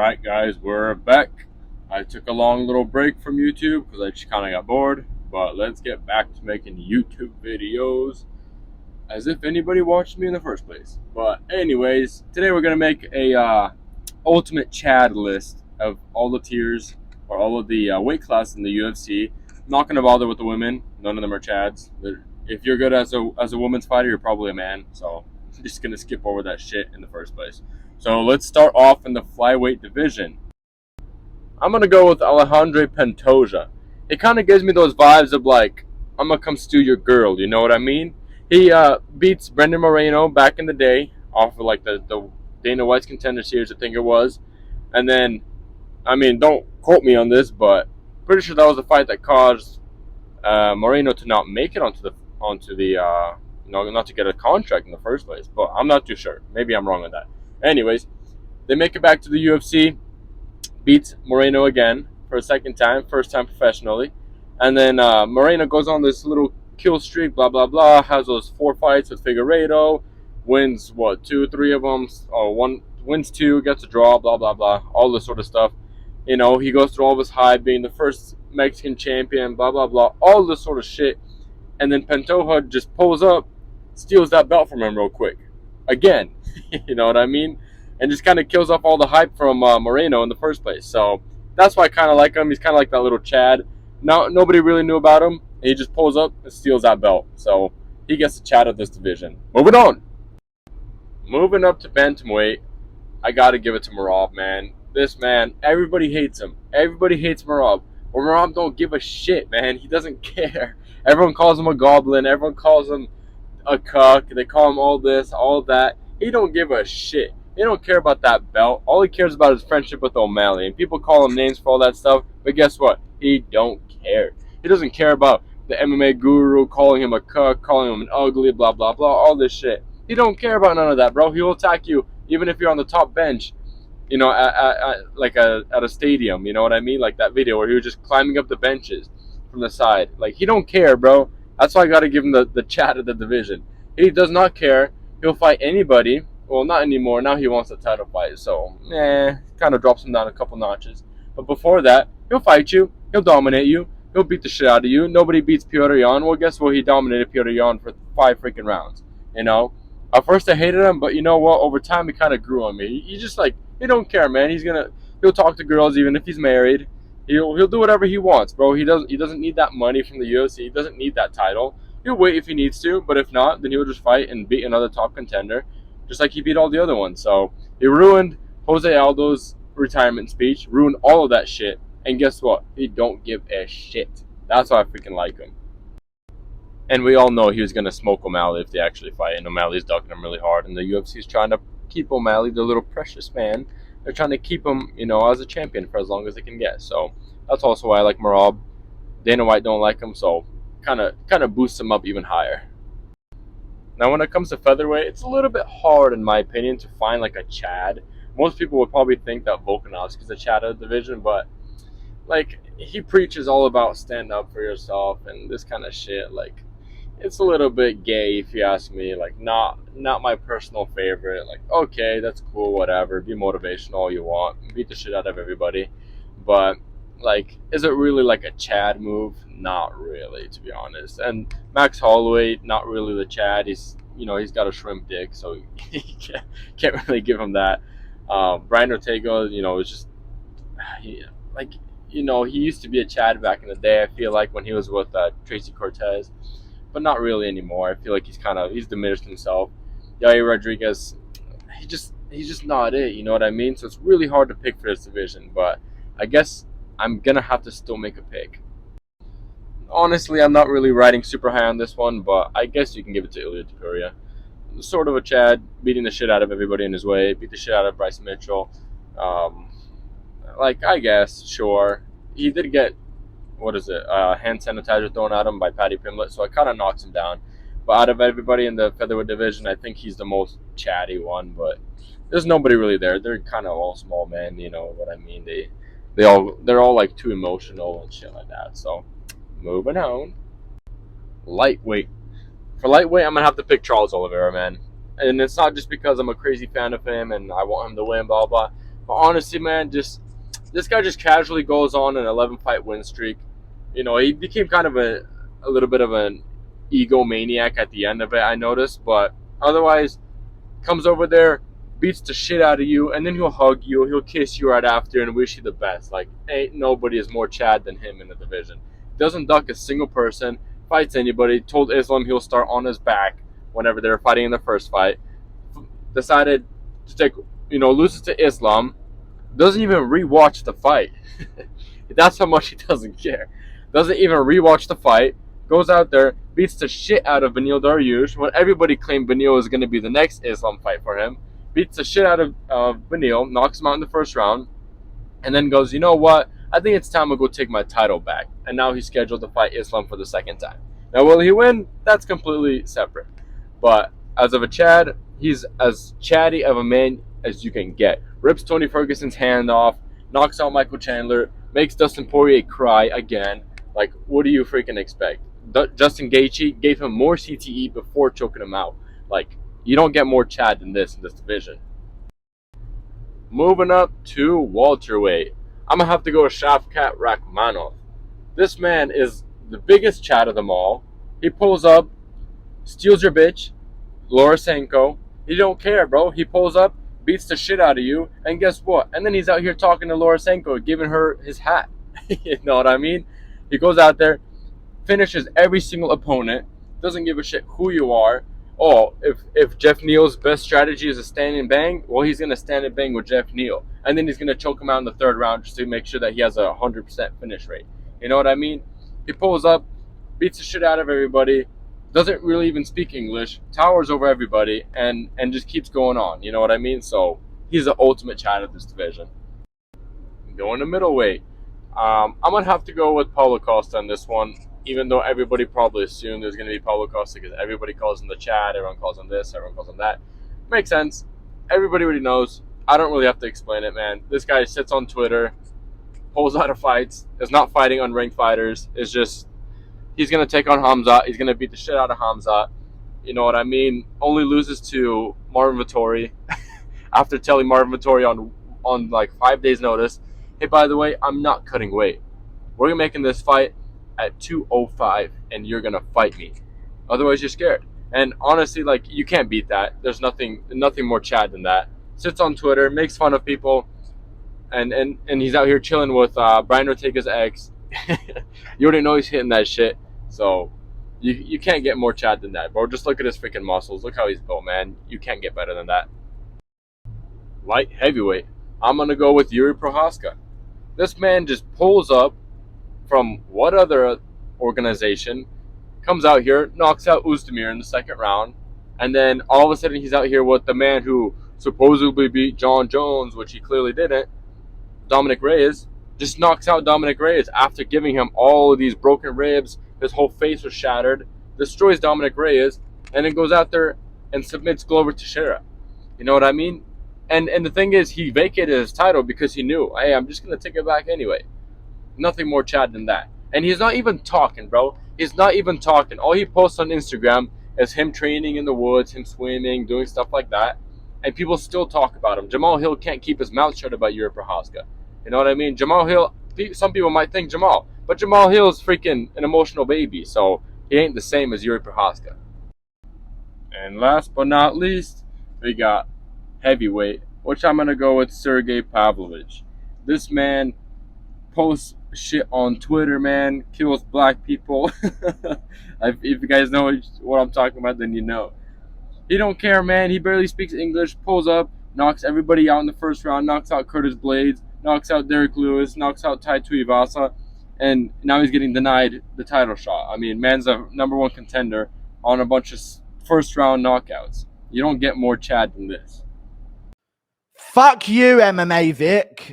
Alright guys, we're back. I took a long little break from YouTube because I just kind of got bored, but let's get back to making YouTube videos as if anybody watched me in the first place. But anyways, today we're going to make a ultimate Chad list of all the tiers or all of the weight classes in the UFC. I'm not going to bother with the women. None of them are Chads. If you're good as a women's fighter, you're probably a man, so I'm just going to skip over that shit in the first place. So let's start off in the flyweight division. I'm going to go with Alejandro Pantoja. It kind of gives me those vibes of like, I'm going to come steal your girl, you know what I mean? He beats Brendan Moreno back in the day off of like the Dana White's Contender Series, I think it was. And then, I mean, don't quote me on this, but pretty sure that was the fight that caused Moreno to not make it onto the not to get a contract in the first place. But I'm not too sure. Maybe I'm wrong on that. Anyways, they make it back to the UFC, beats Moreno again for a second time, first time professionally. And then Moreno goes on this little kill streak, blah, blah, blah, has those 4 fights with Figueiredo, wins, 2, 3 of them, one wins 2, gets a draw, blah, blah, blah, all this sort of stuff. You know, he goes through all this hype, being the first Mexican champion, blah, blah, blah, all this sort of shit. And then Pantoja just pulls up, steals that belt from him real quick. Again, you know what I mean? And just kind of kills off all the hype from Moreno in the first place. So that's why I kind of like him. He's kind of like that little Chad. Nobody really knew about him. And he just pulls up and steals that belt. So he gets the Chad of this division. Moving on. Moving up to bantamweight, I got to give it to Merab, man. This man, everybody hates him. Everybody hates Merab. But Merab don't give a shit, man. He doesn't care. Everyone calls him a goblin. Everyone calls him a cuck. They call him all this, all that. He don't give a shit. He don't care about that belt. All he cares about is friendship with O'Malley. And people call him names for all that stuff. But guess what? He don't care. He doesn't care about the MMA guru calling him a cuck, calling him an ugly, blah, blah, blah, all this shit. He don't care about none of that, bro. He will attack you even if you're on the top bench, you know, at a stadium. You know what I mean? Like that video where he was just climbing up the benches from the side. Like, he don't care, bro. That's why I got to give him the Chat of the division. He does not care. He'll fight anybody. Well, not anymore. Now he wants a title fight. So, kind of drops him down a couple notches. But before that, he'll fight you. He'll dominate you. He'll beat the shit out of you. Nobody beats Petr Yan. Well, guess what? He dominated Petr Yan for 5 freaking rounds. You know? At first I hated him, but you know what? Over time, he kind of grew on me. He just like, he don't care, man. He'll talk to girls even if he's married. He'll do whatever he wants, bro. He doesn't need that money from the UFC. He doesn't need that title. He'll wait if he needs to, but if not, then he'll just fight and beat another top contender, just like he beat all the other ones. So he ruined Jose Aldo's retirement speech, ruined all of that shit, and guess what? He don't give a shit. That's why I freaking like him. And we all know he was gonna smoke O'Malley if they actually fight, and O'Malley's ducking him really hard, and the UFC's trying to keep O'Malley, the little precious man. They're trying to keep him, you know, as a champion for as long as they can get. So that's also why I like Merab. Dana White don't like him, so kind of boosts him up even higher. Now, when it comes to featherweight, it's a little bit hard, in my opinion, to find like a Chad. Most people would probably think that Volkanovski's a Chad of the division, but like, he preaches all about stand up for yourself and this kind of shit. Like, it's a little bit gay if you ask me. Like, not my personal favorite. Like, okay, that's cool, whatever. Be motivational all you want. Beat the shit out of everybody. But like, is it really like a Chad move? Not really, to be honest. And Max Holloway, not really the Chad. He's got a shrimp dick, so he can't really give him that. Brian Ortega, is just he used to be a Chad back in the day. I feel like when he was with Tracy Cortez, but not really anymore. I feel like he's diminished himself. Yair Rodriguez, he's just not it. You know what I mean? So it's really hard to pick for this division, but I guess I'm gonna have to still make a pick. Honestly, I'm not really riding super high on this one, but I guess you can give it to Ilya Topuria. Sort of a Chad, beating the shit out of everybody in his way, beat the shit out of Bryce Mitchell. I guess, sure. He did get, hand sanitizer thrown at him by Paddy Pimblett, so it kind of knocks him down. But out of everybody in the featherweight division, I think he's the most chatty one, but there's nobody really there. They're kind of all small men, you know what I mean? They're all like too emotional and shit like that. So moving on. Lightweight. For lightweight, I'm gonna have to pick Charles Oliveira, man. And it's not just because I'm a crazy fan of him and I want him to win, blah blah. But honestly, man, just this guy just casually goes on an 11-fight win streak. You know, he became kind of a little bit of an egomaniac at the end of it, I noticed. But otherwise, comes over there, beats the shit out of you, and then he'll hug you, he'll kiss you right after, and wish you the best. Like, ain't nobody is more Chad than him in the division. Doesn't duck a single person, fights anybody. Told Islam he'll start on his back whenever they were fighting in the first fight. Decided to take, loses to Islam. Doesn't even rewatch the fight. That's how much he doesn't care. Doesn't even rewatch the fight. Goes out there, beats the shit out of Beneil Dariush when everybody claimed Beneil was going to be the next Islam fight for him. Beats the shit out of Beneil, knocks him out in the first round, and then goes, you know what? I think it's time to go take my title back. And now he's scheduled to fight Islam for the second time. Now, will he win? That's completely separate. But as of a Chad, he's as chatty of a man as you can get. Rips Tony Ferguson's hand off, knocks out Michael Chandler, makes Dustin Poirier cry again. Like, what do you freaking expect? Justin Gaethje gave him more CTE before choking him out. Like, you don't get more Chad than this in this division. Moving up to welterweight, I'm gonna have to go with Shavkat Rakhmonov. This man is the biggest Chad of them all. He pulls up, steals your bitch, Lorosenko. He don't care, bro. He pulls up, beats the shit out of you, and guess what? And then he's out here talking to Lorosenko, giving her his hat. You know what I mean? He goes out there, finishes every single opponent, doesn't give a shit who you are. Oh, if Jeff Neal's best strategy is a stand and bang, well, he's going to stand and bang with Jeff Neal. And then he's going to choke him out in the third round just to make sure that he has a 100% finish rate. You know what I mean? He pulls up, beats the shit out of everybody, doesn't really even speak English, towers over everybody, and just keeps going on. You know what I mean? So he's the ultimate Chad of this division. Going to middleweight. I'm going to have to go with Paulo Costa on this one, even though everybody probably assumed there's going to be Paulo Costa because everybody calls him the Chad, everyone calls him this, everyone calls him that. Makes sense. Everybody already knows. I don't really have to explain it, man. This guy sits on Twitter, pulls out of fights, is not fighting unranked fighters. It's just, he's going to take on Hamzat. He's going to beat the shit out of Hamzat. You know what I mean? Only loses to Marvin Vettori after telling Marvin Vettori on like 5 days notice, hey, by the way, I'm not cutting weight. We're making this fight at 205, and you're going to fight me. Otherwise, you're scared. And honestly, like, you can't beat that. There's nothing more Chad than that. Sits on Twitter, makes fun of people, and he's out here chilling with Brian Ortega's ex. You already know he's hitting that shit. So you can't get more Chad than that, bro. Just look at his freaking muscles. Look how he's built, man. You can't get better than that. Light heavyweight. I'm going to go with Yuri Prochazka. This man just pulls up from what other organization, comes out here, knocks out Oezdemir in the second round, and then all of a sudden he's out here with the man who supposedly beat John Jones, which he clearly didn't, Dominic Reyes, just knocks out Dominic Reyes after giving him all of these broken ribs, his whole face was shattered, destroys Dominic Reyes, and then goes out there and submits Glover Teixeira. You know what I mean? And the thing is, he vacated his title because he knew, hey, I'm just going to take it back anyway. Nothing more Chad than that. And he's not even talking, bro. He's not even talking. All he posts on Instagram is him training in the woods, him swimming, doing stuff like that. And people still talk about him. Jamal Hill can't keep his mouth shut about Yuri Prochazka. You know what I mean? Jamal Hill, some people might think Jamal. But Jamal Hill is freaking an emotional baby. So he ain't the same as Yuri Prochazka. And last but not least, we got heavyweight, which I'm going to go with Sergey Pavlovich. This man posts shit on Twitter, man, kills black people. If you guys know what I'm talking about, then you know. He don't care, man. He barely speaks English, pulls up, knocks everybody out in the first round, knocks out Curtis Blades, knocks out Derek Lewis, knocks out Tai Tuivasa, and now he's getting denied the title shot. I mean, man's a #1 contender on a bunch of first round knockouts. You don't get more Chad than this. Fuck you, MMA Vic.